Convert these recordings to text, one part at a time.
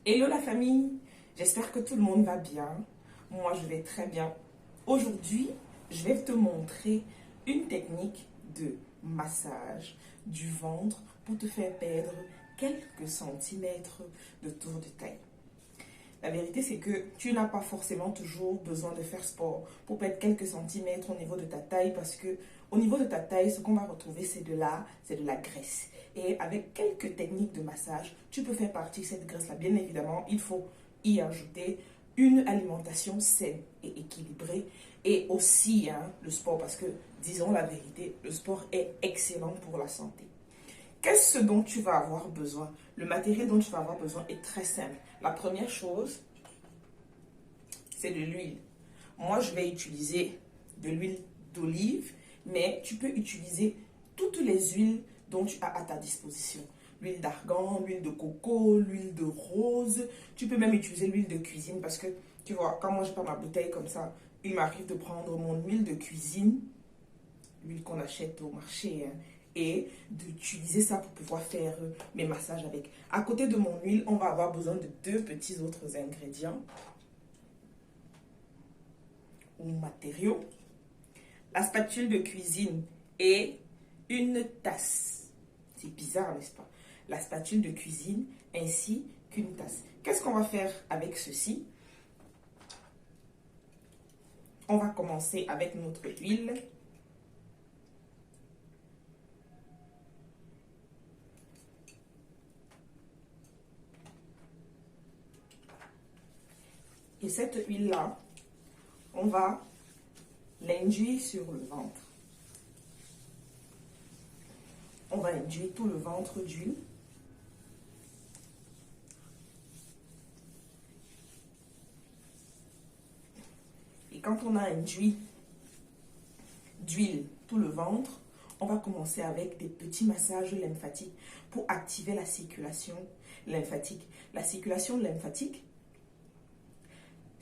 Hello la famille, j'espère que tout le monde va bien. Moi je vais très bien. Aujourd'hui, je vais te montrer une technique de massage du ventre pour te faire perdre quelques centimètres de tour de taille. La vérité, c'est que tu n'as pas forcément toujours besoin de faire sport pour perdre quelques centimètres au niveau de ta taille parce que au niveau de ta taille, ce qu'on va retrouver, c'est de la graisse. Et avec quelques techniques de massage, tu peux faire partir cette graisse-là. Bien évidemment, il faut y ajouter une alimentation saine et équilibrée et aussi le sport parce que, disons la vérité, le sport est excellent pour la santé. Qu'est-ce dont tu vas avoir besoin? Le matériel dont tu vas avoir besoin est très simple. La première chose, c'est de l'huile. Moi, je vais utiliser de l'huile d'olive, mais tu peux utiliser toutes les huiles dont tu as à ta disposition. L'huile d'argan, l'huile de coco, l'huile de rose. Tu peux même utiliser l'huile de cuisine parce que, tu vois, quand moi je prends ma bouteille comme ça, il m'arrive de prendre mon huile de cuisine, l'huile qu'on achète au marché, et d'utiliser ça pour pouvoir faire mes massages avec. À côté de mon huile, on va avoir besoin de deux petits autres ingrédients ou matériaux. La spatule de cuisine et une tasse. C'est bizarre, n'est-ce pas? La spatule de cuisine ainsi qu'une tasse. Qu'est-ce qu'on va faire avec ceci? On va commencer avec notre huile. Et cette huile-là, on va l'induire sur le ventre. On va induire tout le ventre d'huile. Et quand on a induit d'huile tout le ventre, on va commencer avec des petits massages lymphatiques pour activer la circulation lymphatique. La circulation lymphatique,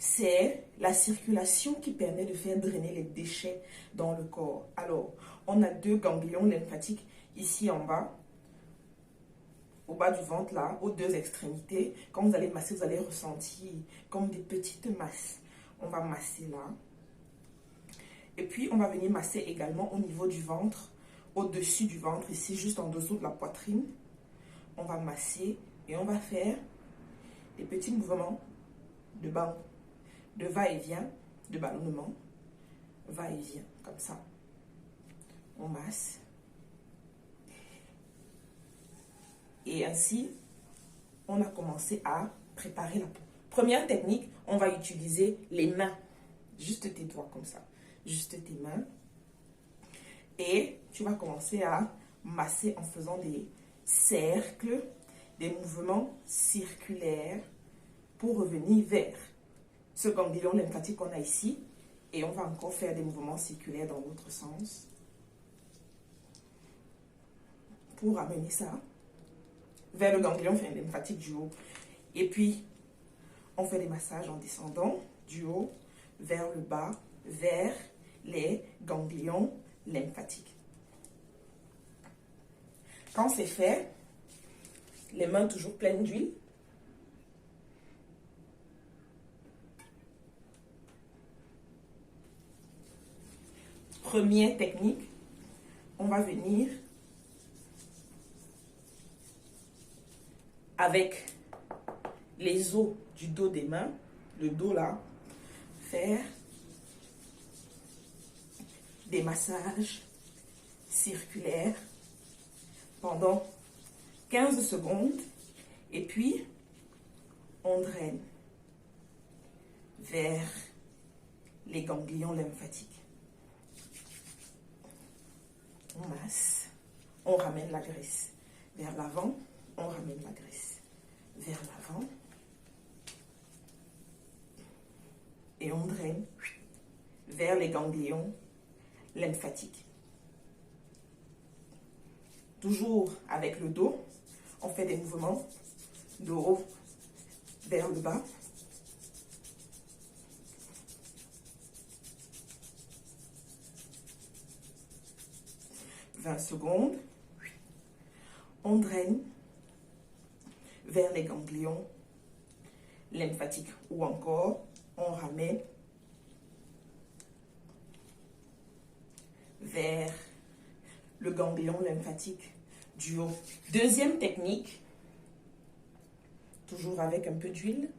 c'est la circulation qui permet de faire drainer les déchets dans le corps. Alors, on a deux ganglions lymphatiques ici en bas, au bas du ventre là, aux deux extrémités. Quand vous allez masser, vous allez ressentir comme des petites masses. On va masser là. Et puis, on va venir masser également au niveau du ventre, au-dessus du ventre, ici, juste en dessous de la poitrine. On va masser et on va faire des petits mouvements de va-et-vient, de ballonnement, va-et-vient, comme ça. On masse. Et ainsi, on a commencé à préparer la peau. Première technique, on va utiliser les mains. Juste tes doigts comme ça. Juste tes mains. Et tu vas commencer à masser en faisant des cercles, des mouvements circulaires pour revenir vers ce ganglion lymphatique qu'on a ici. Et on va encore faire des mouvements circulaires dans l'autre sens pour amener ça vers le ganglion lymphatique du haut. Et puis, on fait des massages en descendant du haut vers le bas, vers les ganglions lymphatiques. Quand c'est fait, les mains toujours pleines d'huile. Première technique, on va venir avec les os du dos des mains, le dos là, faire des massages circulaires pendant 15 secondes et puis on draine vers les ganglions lymphatiques. On masse, on ramène la graisse vers l'avant, on ramène la graisse vers l'avant et on draine vers les ganglions lymphatiques. Toujours avec le dos, on fait des mouvements de haut vers le bas. « 20 secondes. On draine vers les ganglions lymphatique. Ou encore, on ramène vers le ganglion lymphatique du haut. Deuxième technique, toujours avec un peu d'huile.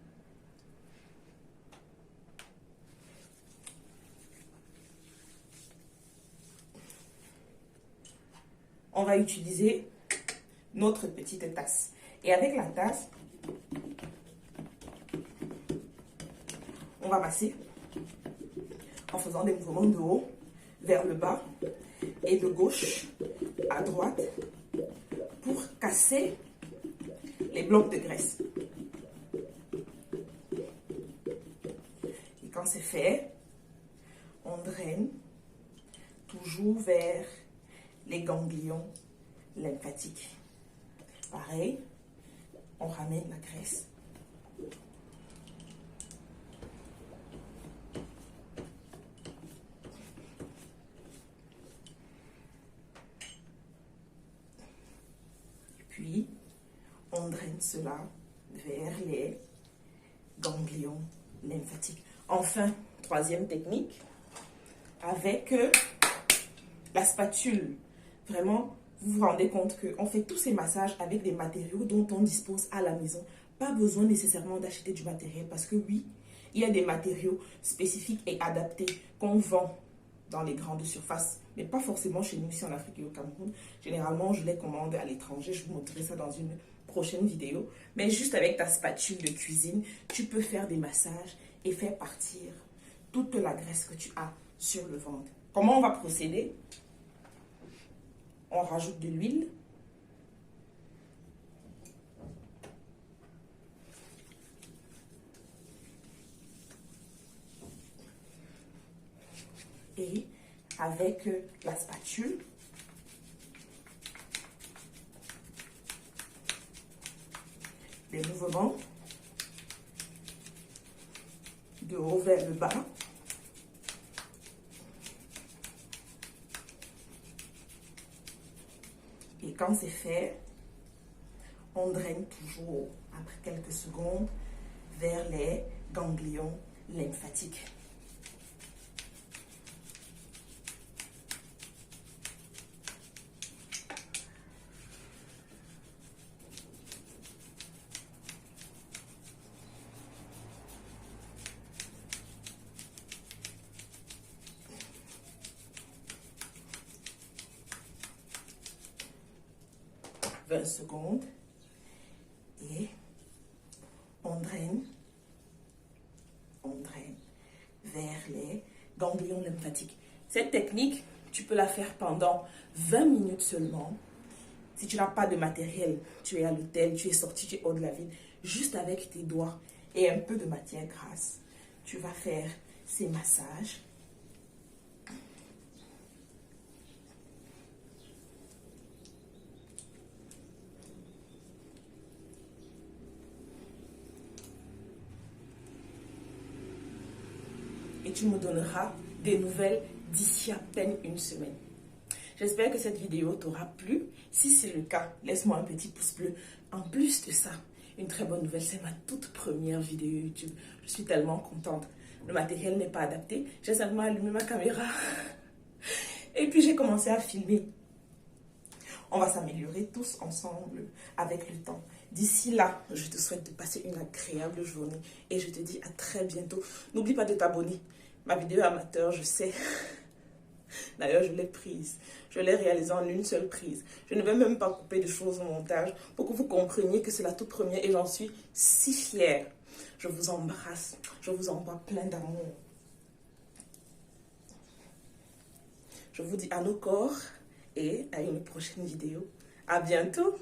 On va utiliser notre petite tasse. Et avec la tasse, on va masser en faisant des mouvements de haut vers le bas et de gauche à droite pour casser les blocs de graisse. Et quand c'est fait, on draine toujours vers les ganglions lymphatiques. Pareil, on ramène la graisse. Et puis, on draine cela vers les ganglions lymphatiques. Enfin, troisième technique, avec la spatule. Vraiment, vous vous rendez compte qu'on fait tous ces massages avec des matériaux dont on dispose à la maison. Pas besoin nécessairement d'acheter du matériel parce que oui, il y a des matériaux spécifiques et adaptés qu'on vend dans les grandes surfaces, mais pas forcément chez nous ici en Afrique et au Cameroun. Généralement, je les commande à l'étranger. Je vous montrerai ça dans une prochaine vidéo. Mais juste avec ta spatule de cuisine, tu peux faire des massages et faire partir toute la graisse que tu as sur le ventre. Comment on va procéder? On rajoute de l'huile. Et avec la spatule, les mouvements de haut vers le bas. Et quand c'est fait, on draine toujours, après quelques secondes, vers les ganglions lymphatiques. « 20 secondes et on draine vers les ganglions lymphatiques. Cette technique, tu peux la faire pendant 20 minutes seulement. Si tu n'as pas de matériel, tu es à l'hôtel, tu es sorti, tu es hors de la ville, juste avec tes doigts et un peu de matière grasse, tu vas faire ces massages. Et tu me donneras des nouvelles d'ici à peine une semaine. J'espère que cette vidéo t'aura plu. Si c'est le cas, laisse-moi un petit pouce bleu. En plus de ça, une très bonne nouvelle, c'est ma toute première vidéo YouTube. Je suis tellement contente. Le matériel n'est pas adapté. J'ai simplement allumé ma caméra. Et puis j'ai commencé à filmer. On va s'améliorer tous ensemble avec le temps. D'ici là, je te souhaite de passer une agréable journée et je te dis à très bientôt. N'oublie pas de t'abonner. Ma vidéo amateur, je sais. D'ailleurs, je l'ai prise. Je l'ai réalisée en une seule prise. Je ne vais même pas couper de choses au montage pour que vous compreniez que c'est la toute première et j'en suis si fière. Je vous embrasse. Je vous envoie plein d'amour. Je vous dis à nos corps et à une prochaine vidéo. À bientôt.